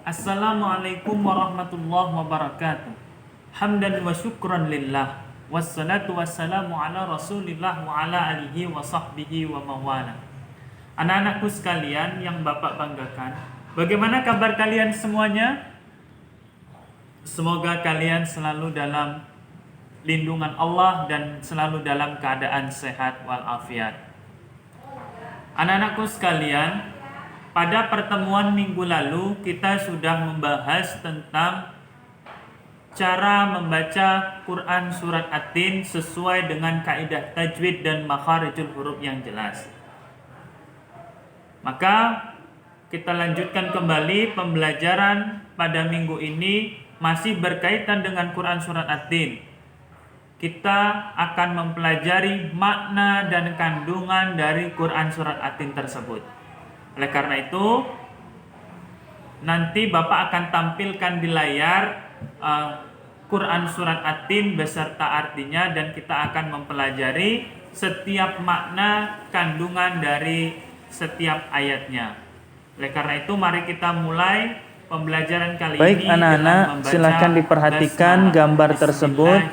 Assalamualaikum warahmatullahi wabarakatuh. Hamdan wa syukran lillah. Wassalatu wassalamu ala rasulillah wa ala alihi wa sahbihi wa mawala. Anak-anakku sekalian yang Bapak banggakan, bagaimana kabar kalian semuanya? Semoga kalian selalu dalam lindungan Allah dan selalu dalam keadaan sehat walafiat. Anak-anakku sekalian, pada pertemuan minggu lalu kita sudah membahas tentang cara membaca Quran Surat At-Tin sesuai dengan kaidah tajwid dan makharijul huruf yang jelas. Maka kita lanjutkan kembali pembelajaran pada minggu ini masih berkaitan dengan Quran Surat At-Tin. Kita akan mempelajari makna dan kandungan dari Quran Surat At-Tin tersebut. Oleh karena itu, nanti Bapak akan tampilkan di layar Quran Surat At-Tin beserta artinya, dan kita akan mempelajari setiap makna kandungan dari setiap ayatnya. Oleh karena itu, mari kita mulai pembelajaran kali ini. Baik anak-anak, silakan diperhatikan gambar tersebut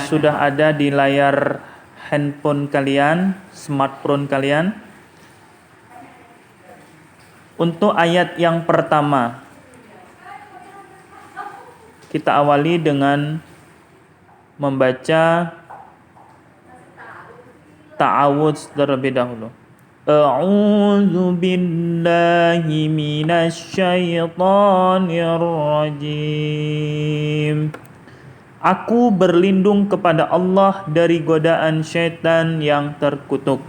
sudah ada di layar handphone kalian, smartphone kalian. Untuk ayat yang pertama, kita awali dengan membaca ta'awudz terlebih dahulu. A'udzu billahi minasyaitonir rajim. Aku berlindung kepada Allah dari godaan syaitan yang terkutuk.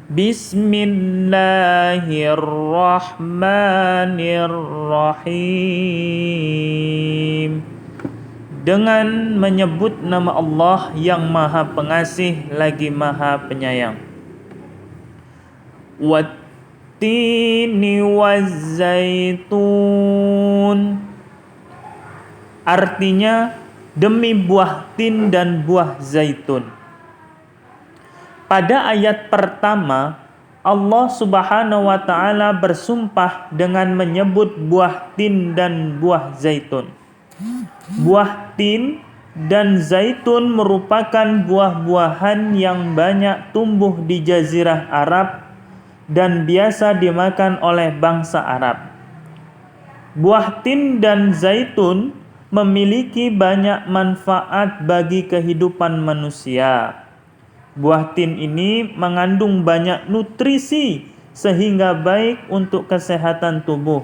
Bismillahirrahmanirrahim. Dengan menyebut nama Allah yang Maha Pengasih lagi Maha Penyayang. Wattini wazzaitun. Artinya demi buah tin dan buah zaitun. Pada ayat pertama, Allah Subhanahu wa taala bersumpah dengan menyebut buah tin dan buah zaitun. Buah tin dan zaitun merupakan buah-buahan yang banyak tumbuh di jazirah Arab dan biasa dimakan oleh bangsa Arab. Buah tin dan zaitun memiliki banyak manfaat bagi kehidupan manusia. Buah tin ini mengandung banyak nutrisi sehingga baik untuk kesehatan tubuh.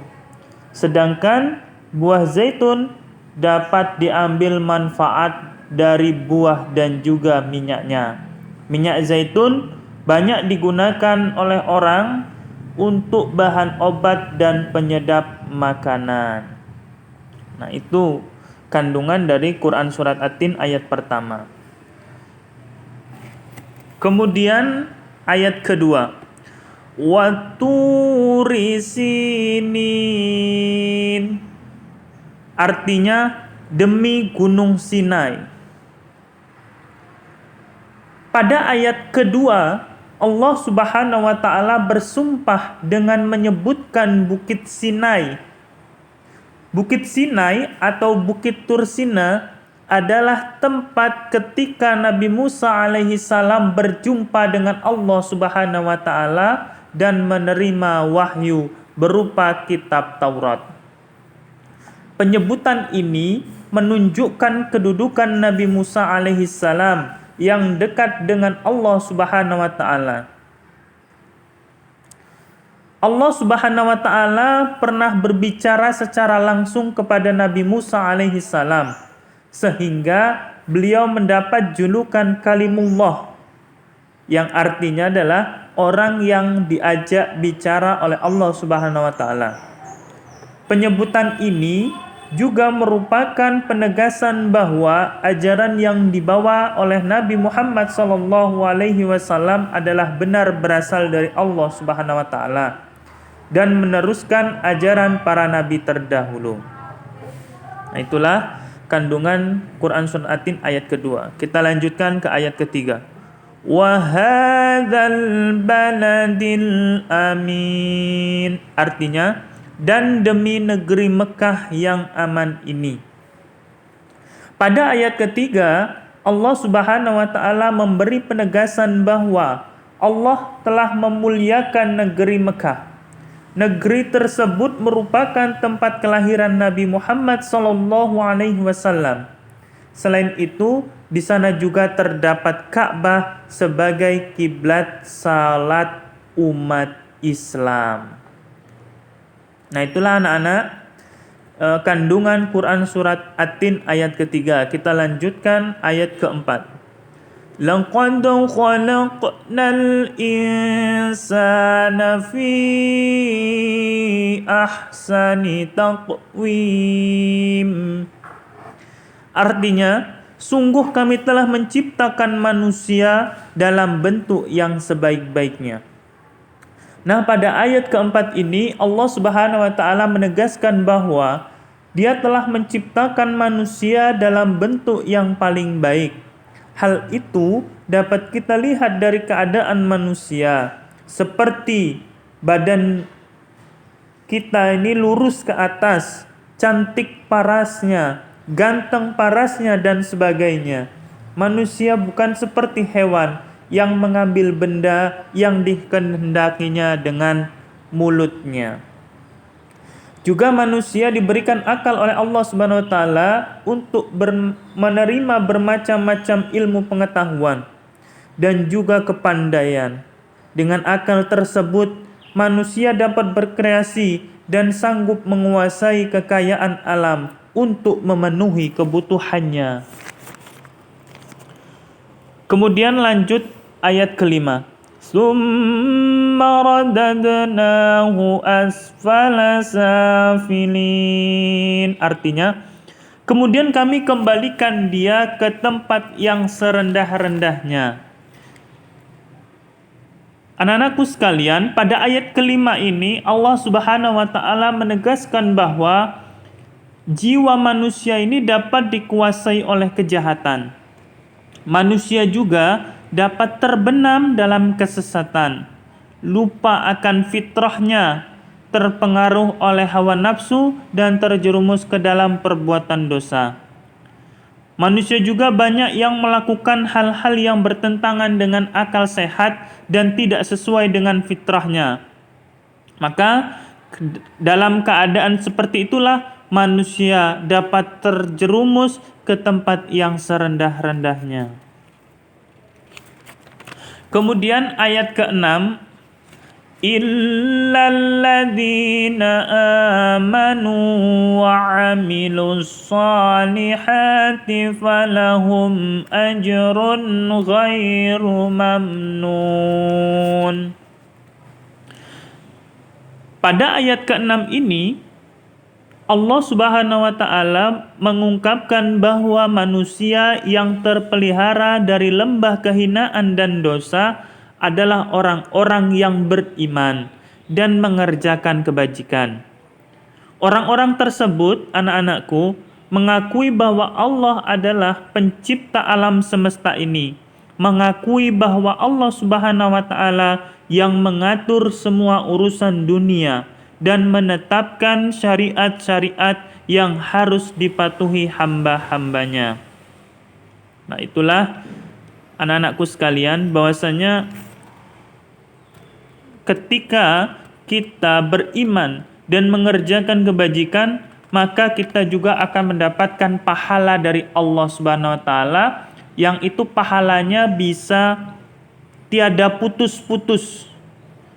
Sedangkan buah zaitun dapat diambil manfaat dari buah dan juga minyaknya. Minyak zaitun banyak digunakan oleh orang untuk bahan obat dan penyedap makanan. Nah, itu kandungan dari Quran Surat At-Tin ayat pertama. Kemudian ayat kedua, Watturi Sinin. Artinya demi gunung Sinai. Pada ayat kedua, Allah Subhanahu wa taala bersumpah dengan menyebutkan Bukit Sinai. Bukit Sinai atau Bukit Tursina adalah tempat ketika Nabi Musa alaihi salam berjumpa dengan Allah Subhanahu wa taala dan menerima wahyu berupa kitab Taurat. Penyebutan ini menunjukkan kedudukan Nabi Musa alaihi salam yang dekat dengan Allah Subhanahu wa taala. Allah Subhanahu wa taala pernah berbicara secara langsung kepada Nabi Musa alaihi salam, sehingga beliau mendapat julukan Kalimullah, yang artinya adalah orang yang diajak bicara oleh Allah Subhanahu wa taala. Penyebutan ini juga merupakan penegasan bahwa ajaran yang dibawa oleh Nabi Muhammad SAW adalah benar berasal dari Allah Subhanahu wa taala dan meneruskan ajaran para nabi terdahulu. Nah, itulah kandungan Quran Surat At-Tin ayat kedua. Kita lanjutkan ke ayat ketiga. Wa hadzal baladil amin. Artinya dan demi negeri Mekah yang aman ini. Pada ayat ketiga, Allah Subhanahu wa taala memberi penegasan bahwa Allah telah memuliakan negeri Mekah. Negeri tersebut merupakan tempat kelahiran Nabi Muhammad SAW. Selain itu, di sana juga terdapat Ka'bah sebagai kiblat salat umat Islam. Nah, itulah anak-anak kandungan Quran surat At-Tin ayat ketiga. Kita lanjutkan ayat keempat. Laqad khalaqnal insana fi ahsani taqwim. Artinya, sungguh kami telah menciptakan manusia dalam bentuk yang sebaik-baiknya. Nah, pada ayat keempat ini Allah Subhanahu wa taala menegaskan bahwa Dia telah menciptakan manusia dalam bentuk yang paling baik. Hal itu dapat kita lihat dari keadaan manusia, seperti badan kita ini lurus ke atas, cantik parasnya, ganteng parasnya, dan sebagainya. Manusia bukan seperti hewan yang mengambil benda yang dikehendakinya dengan mulutnya. Juga manusia diberikan akal oleh Allah Subhanahu wa taala untuk menerima bermacam-macam ilmu pengetahuan dan juga kepandaian. Dengan akal tersebut, manusia dapat berkreasi dan sanggup menguasai kekayaan alam untuk memenuhi kebutuhannya. Kemudian lanjut ayat kelima. Summa radadnahu asfala safilin. Artinya, kemudian kami kembalikan dia ke tempat yang serendah-rendahnya. Anak-anakku sekalian, pada ayat kelima ini Allah Subhanahu wa taala menegaskan bahwa jiwa manusia ini dapat dikuasai oleh kejahatan. Manusia juga dapat terbenam dalam kesesatan, lupa akan fitrahnya, terpengaruh oleh hawa nafsu, dan terjerumus ke dalam perbuatan dosa. Manusia juga banyak yang melakukan hal-hal yang bertentangan dengan akal sehat dan tidak sesuai dengan fitrahnya. Maka dalam keadaan seperti itulah manusia dapat terjerumus ke tempat yang serendah-rendahnya. Kemudian ayat ke-6, illalladzina amanu wa amilus salihati falahum ajrun ghairu mamnun. Pada ayat ke-6 ini Allah Subhanahu wa taala mengungkapkan bahwa manusia yang terpelihara dari lembah kehinaan dan dosa adalah orang-orang yang beriman dan mengerjakan kebajikan. Orang-orang tersebut, anak-anakku, mengakui bahwa Allah adalah pencipta alam semesta ini, mengakui bahwa Allah Subhanahu wa taala yang mengatur semua urusan dunia dan menetapkan syariat-syariat yang harus dipatuhi hamba-hambanya. Nah, itulah anak-anakku sekalian, bahwasanya ketika kita beriman dan mengerjakan kebajikan, maka kita juga akan mendapatkan pahala dari Allah Subhanahu wa taala, yang itu pahalanya bisa tiada putus-putus.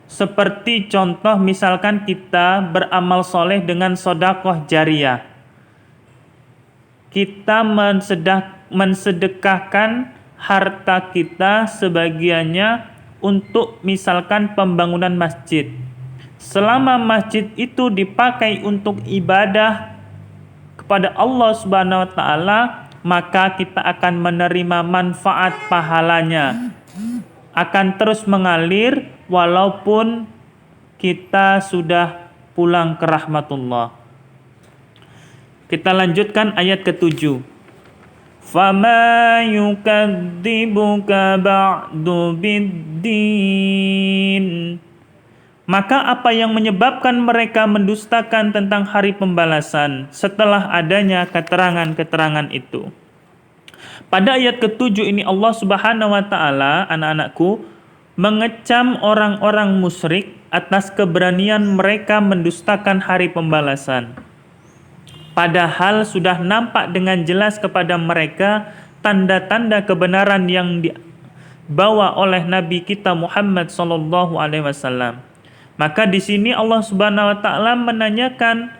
Seperti contoh misalkan kita beramal soleh dengan sedekah jariyah. Kita mensedekahkan harta kita sebagiannya untuk misalkan pembangunan masjid. Selama masjid itu dipakai untuk ibadah kepada Allah Subhanahu wa taala, maka kita akan menerima manfaat pahalanya. Akan terus mengalir walaupun kita sudah pulang ke rahmatullah. Kita lanjutkan ayat ke-7. Fama yukadzibuka ba'du biddin Maka apa yang menyebabkan mereka mendustakan tentang hari pembalasan setelah adanya keterangan-keterangan itu? Pada ayat ke-7 ini Allah Subhanahu wa taala, anak-anakku, mengecam orang-orang musyrik atas keberanian mereka mendustakan hari pembalasan. Padahal sudah nampak dengan jelas kepada mereka tanda-tanda kebenaran yang dibawa oleh Nabi kita Muhammad sallallahu alaihi wasallam. Maka di sini Allah Subhanahu wa taala menanyakan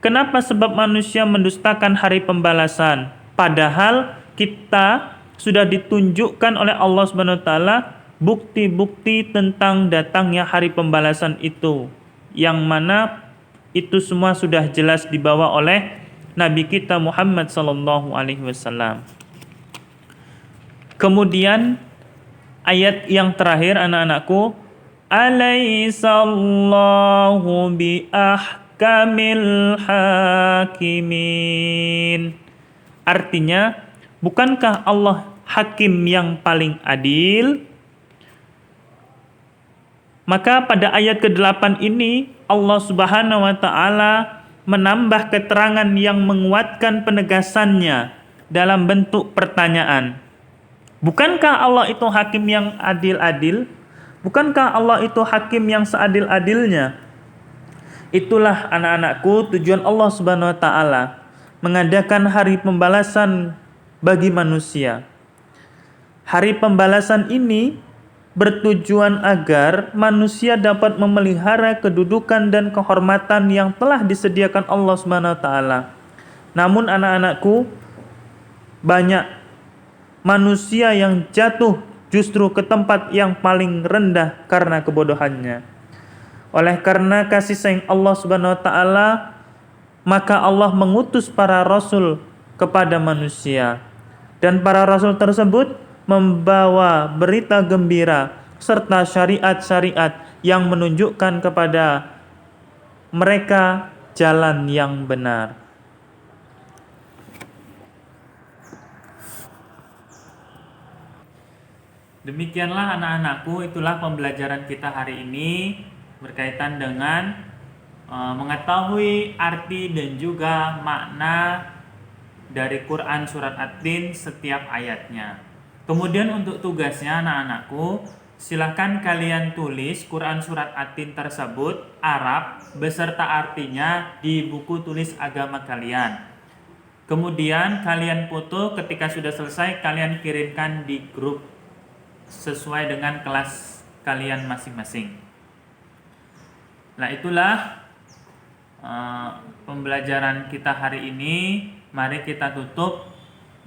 kenapa sebab manusia mendustakan hari pembalasan? Padahal kita sudah ditunjukkan oleh Allah Subhanahu wa taala bukti-bukti tentang datangnya hari pembalasan itu, yang mana itu semua sudah jelas dibawa oleh Nabi kita Muhammad sallallahu alaihi wasallam. Kemudian ayat yang terakhir, anak-anakku, alaihissallahu bi ahkamil hakimin. Artinya, bukankah Allah hakim yang paling adil? Maka pada ayat ke-8 ini Allah Subhanahu wa taala menambah keterangan yang menguatkan penegasannya dalam bentuk pertanyaan. Bukankah Allah itu hakim yang adil-adil? Bukankah Allah itu hakim yang seadil-adilnya? Itulah, anak-anakku, tujuan Allah Subhanahu wa taala mengadakan hari pembalasan bagi manusia. Hari pembalasan ini bertujuan agar manusia dapat memelihara kedudukan dan kehormatan yang telah disediakan Allah Subhanahu wa taala. Namun anak-anakku, banyak manusia yang jatuh justru ke tempat yang paling rendah karena kebodohannya. Oleh karena kasih sayang Allah Subhanahu wa taala, maka Allah mengutus para rasul kepada manusia, dan para rasul tersebut membawa berita gembira serta syariat-syariat yang menunjukkan kepada mereka jalan yang benar. Demikianlah anak-anakku, itulah pembelajaran kita hari ini berkaitan dengan mengetahui arti dan juga makna dari Quran Surat At-Tin setiap ayatnya. Kemudian untuk tugasnya, anak-anakku, silakan kalian tulis Quran Surat At-Tin tersebut Arab beserta artinya di buku tulis agama kalian. Kemudian kalian foto, ketika sudah selesai kalian kirimkan di grup sesuai dengan kelas kalian masing-masing. Nah, itulah pembelajaran kita hari ini. Mari kita tutup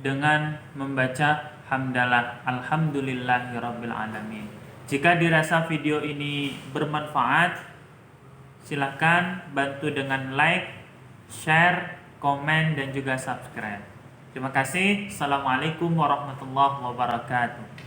dengan membaca hamdalah, alhamdulillahirabbil alamin. Jika dirasa video ini bermanfaat, silakan bantu dengan like, share, komen, dan juga subscribe. Terima kasih. Assalamualaikum warahmatullahi wabarakatuh.